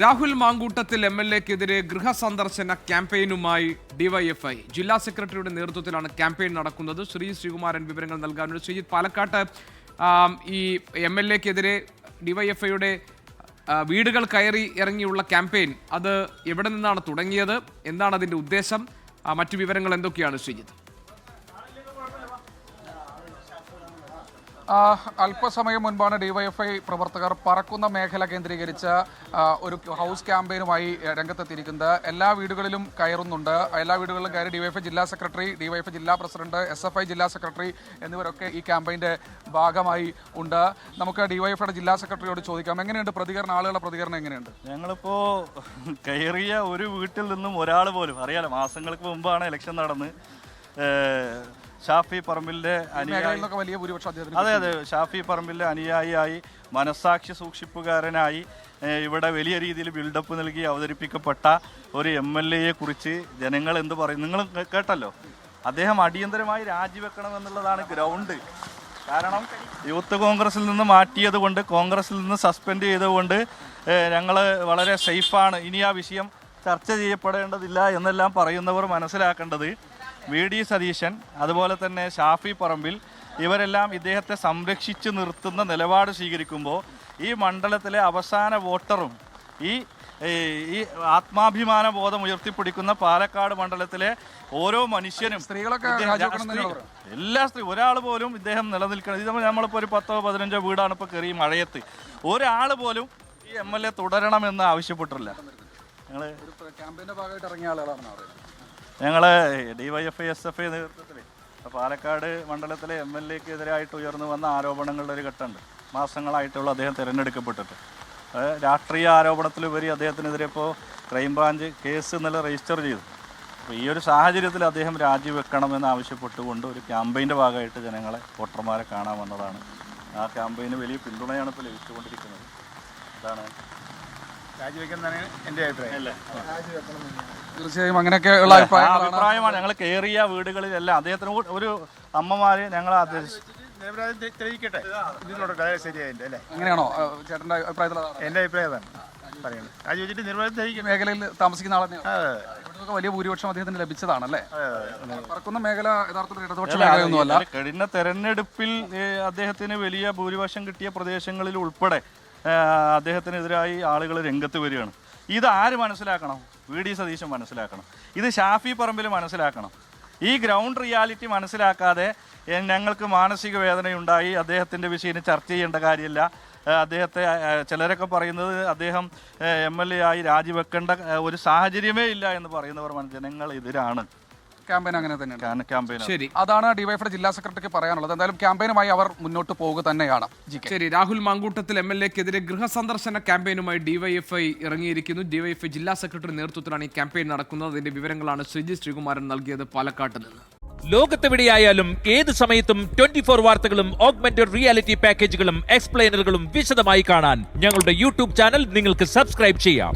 Rahul Mamkootathil എംഎൽഎക്കെതിരെ ഗൃഹസന്ദർശന ക്യാമ്പയിനുമായി DYFI ജില്ലാ സെക്രട്ടറിയുടെ നേതൃത്വത്തിലാണ് ക്യാമ്പയിൻ നടക്കുന്നത്. ശ്രീകുമാരൻ വിവരങ്ങൾ നൽകാനുണ്ട്. ശ്രീജിത്ത്, പാലക്കാട്ട് ഈ എംഎൽഎക്കെതിരെ ഡിവൈഎഫ്ഐയുടെ വീടുകൾ കയറി ഇറങ്ങിയുള്ള ക്യാമ്പയിൻ അത് എവിടെ നിന്നാണ് തുടങ്ങിയത്, എന്താണ് അതിൻ്റെ ഉദ്ദേശം, മറ്റു വിവരങ്ങൾ എന്തൊക്കെയാണ് ശ്രീജിത്ത്? അല്പസമയം മുൻപാണ് ഡിവൈഎഫ്ഐ പ്രവർത്തകർ പറക്കുന്ന മേഖല കേന്ദ്രീകരിച്ച ഒരു ഹൗസ് ക്യാമ്പയിനുമായി രംഗത്തെത്തിയിരിക്കുന്നത്. എല്ലാ വീടുകളിലും കയറുന്നുണ്ട്. എല്ലാ വീടുകളിലും കയറി ഡിവൈഎഫ്ഐ ജില്ലാ സെക്രട്ടറി, ഡിവൈഎഫ്ഐ ജില്ലാ പ്രസിഡന്റ്, എസ്എഫ്ഐ ജില്ലാ സെക്രട്ടറി എന്നിവരൊക്കെ ഈ ക്യാമ്പയിൻ്റെ ഭാഗമായി ഉണ്ട്. നമുക്ക് ഡിവൈഎഫ്ഐയുടെ ജില്ലാ സെക്രട്ടറിയോട് ചോദിക്കാം, എങ്ങനെയുണ്ട് പ്രതികരണം, ആളുകളുടെ പ്രതികരണം എങ്ങനെയുണ്ട്? ഞങ്ങളിപ്പോൾ കയറിയ ഒരു വീട്ടിൽ നിന്നും ഒരാൾ പോലും അറിയാലോ, മാസങ്ങൾക്ക് മുമ്പാണ് ഇലക്ഷൻ നടന്ന് ഷാഫി പറമ്പിലിന്റെ അനുയായി, അതെ ഷാഫി പറമ്പിലിന്റെ അനുയായിയായി മനസാക്ഷി സൂക്ഷിപ്പുകാരനായി ഇവിടെ വലിയ രീതിയിൽ ബിൽഡപ്പ് നൽകി അവതരിപ്പിക്കപ്പെട്ട ഒരു MLA കുറിച്ച് ജനങ്ങൾ എന്ത് പറയും? നിങ്ങൾ കേട്ടല്ലോ, അദ്ദേഹം അടിയന്തരമായി രാജിവെക്കണമെന്നുള്ളതാണ് ഗ്രൗണ്ട്. കാരണം യൂത്ത് കോൺഗ്രസിൽ നിന്ന് മാറ്റിയത് കൊണ്ട്, കോൺഗ്രസിൽ നിന്ന് സസ്പെൻഡ് ചെയ്തുകൊണ്ട് ഞങ്ങൾ വളരെ സേഫാണ്, ഇനി ആ വിഷയം ചർച്ച ചെയ്യപ്പെടേണ്ടതില്ല എന്നെല്ലാം പറയുന്നവർ മനസ്സിലാക്കേണ്ടത് VD സതീശൻ, അതുപോലെ തന്നെ ഷാഫി പറമ്പിൽ, ഇവരെല്ലാം ഇദ്ദേഹത്തെ സംരക്ഷിച്ച് നിർത്തുന്ന നിലപാട് സ്വീകരിക്കുമ്പോൾ ഈ മണ്ഡലത്തിലെ അവസാന വോട്ടറും ഈ ആത്മാഭിമാന ബോധം ഉയർത്തിപ്പിടിക്കുന്ന പാലക്കാട് മണ്ഡലത്തിലെ ഓരോ മനുഷ്യനും, എല്ലാ ഒരാൾ പോലും ഇദ്ദേഹം നിലനിൽക്കണം. ഇത് നമ്മളിപ്പോൾ ഒരു 10-15 വീടാണ് ഇപ്പോൾ കയറി മഴയത്ത്, ഒരാൾ പോലും ഈ MLA തുടരണമെന്ന് ആവശ്യപ്പെട്ടിട്ടില്ല. ഞങ്ങൾ DYFI SFI നേതൃത്വത്തിൽ പാലക്കാട് മണ്ഡലത്തിലെ MLAക്കെതിരായിട്ട് ഉയർന്നു വന്ന ആരോപണങ്ങളുടെ ഒരു ഘട്ടമുണ്ട്. മാസങ്ങളായിട്ടുള്ള അദ്ദേഹം തിരഞ്ഞെടുക്കപ്പെട്ടിട്ട് രാഷ്ട്രീയ ആരോപണത്തിലുപരി അദ്ദേഹത്തിനെതിരെ ഇപ്പോൾ ക്രൈംബ്രാഞ്ച് കേസ് ഇന്നലെ രജിസ്റ്റർ ചെയ്തു. അപ്പോൾ ഈ ഒരു സാഹചര്യത്തിൽ അദ്ദേഹം രാജിവെക്കണമെന്ന് ആവശ്യപ്പെട്ടുകൊണ്ട് ഒരു ക്യാമ്പയിൻ്റെ ഭാഗമായിട്ട് ജനങ്ങളെ, വോട്ടർമാരെ കാണാൻ വന്നതാണ്. ആ ക്യാമ്പയിന് വലിയ പിന്തുണയാണ് ഇപ്പോൾ ലഭിച്ചുകൊണ്ടിരിക്കുന്നത്. അതാണ് രാജിവെക്കുന്നതാണ് എൻ്റെ അഭിപ്രായം. അല്ലേ, തീർച്ചയായും അങ്ങനെയൊക്കെയുള്ള അഭിപ്രായമാണ്. ഞങ്ങൾ കയറിയ വീടുകളിലെല്ലാം അദ്ദേഹത്തിന് ഒരു അമ്മമാര് ഞങ്ങൾ തെളിയിക്കട്ടെ, ഇതിനോട് ശരിയായില്ല അല്ലേ? അങ്ങനെയാണോ ചേട്ടൻ്റെ അഭിപ്രായത്തിൽ? എൻ്റെ അഭിപ്രായം പറയുന്നത് രാജിവെച്ചിട്ട് നിർവ്വാഹം തെളിയിക്കും. മേഖലയിൽ താമസിക്കുന്ന ആളെ വലിയ ഭൂരിപക്ഷം അദ്ദേഹത്തിന് ലഭിച്ചതാണല്ലേ? പറക്കുന്ന മേഖല യഥാർത്ഥത്തിൽ ഇടതുപക്ഷ മേഖലയൊന്നുമല്ല. കഴിഞ്ഞ തെരഞ്ഞെടുപ്പിൽ അദ്ദേഹത്തിന് വലിയ ഭൂരിപക്ഷം കിട്ടിയ പ്രദേശങ്ങളിൽ ഉൾപ്പെടെ അദ്ദേഹത്തിനെതിരായി ആളുകൾ രംഗത്ത് വരികയാണ്. ഇത് ആര് മനസ്സിലാക്കണം? VD സതീശൻ മനസ്സിലാക്കണം. ഇത് ഷാഫി പറമ്പിൽ മനസ്സിലാക്കണം. ഈ ഗ്രൗണ്ട് റിയാലിറ്റി മനസ്സിലാക്കാതെ ഞങ്ങൾക്ക് മാനസിക വേദനയുണ്ടായി, അദ്ദേഹത്തിൻ്റെ വിഷയം ചർച്ച ചെയ്യേണ്ട കാര്യമില്ല, അദ്ദേഹത്തെ ചിലരൊക്കെ പറയുന്നത് അദ്ദേഹം MLA ആയി രാജിവെക്കേണ്ട ഒരു സാഹചര്യമേ ഇല്ല എന്ന് പറയുന്നവർ ജനങ്ങൾ എതിരാണ്. ക്യാമ്പയിൻ അങ്ങനെ തന്നെയാണ്. ക്യാമ്പയിൻ ശരി, അതാണ് ഡിവൈഎഫ്ഐ ജില്ലാ സെക്രട്ടറിക്ക് പറയാനുള്ളത്. എന്തായാലും ക്യാമ്പയിനുമായി അവർ മുന്നോട്ട് പോകുക തന്നെയാണ്. ശരി, രാഹുൽ മാങ്കൂട്ടത്തിൽ MLAക്കെതിരെ ഗൃഹസന്ദർശന ക്യാമ്പയിനുമായി ഡിവൈഎഫ്ഐ ഇറങ്ങിയിരിക്കുന്നു. ഡിവൈഎഫ്ഐ ജില്ലാ സെക്രട്ടറി നേതൃത്വത്തിലാണ് ഈ ക്യാമ്പയിൻ നടക്കുന്നത്. അതിന്റെ വിവരങ്ങളാണ് ശ്രീകുമാരൻ നൽകിയത് പാലക്കാട്ട് നിന്ന്. ലോകത്തെവിടെയായാലും ഏത് സമയത്തും 24 വാർത്തകളും ഓഗ്മെന്റഡ് റിയാലിറ്റി പാക്കേജുകളും എക്സ്പ്ലെയിനറുകളും വിശദമായി കാണാൻ ഞങ്ങളുടെ YouTube ചാനൽ നിങ്ങൾക്ക് സബ്സ്ക്രൈബ് ചെയ്യാം.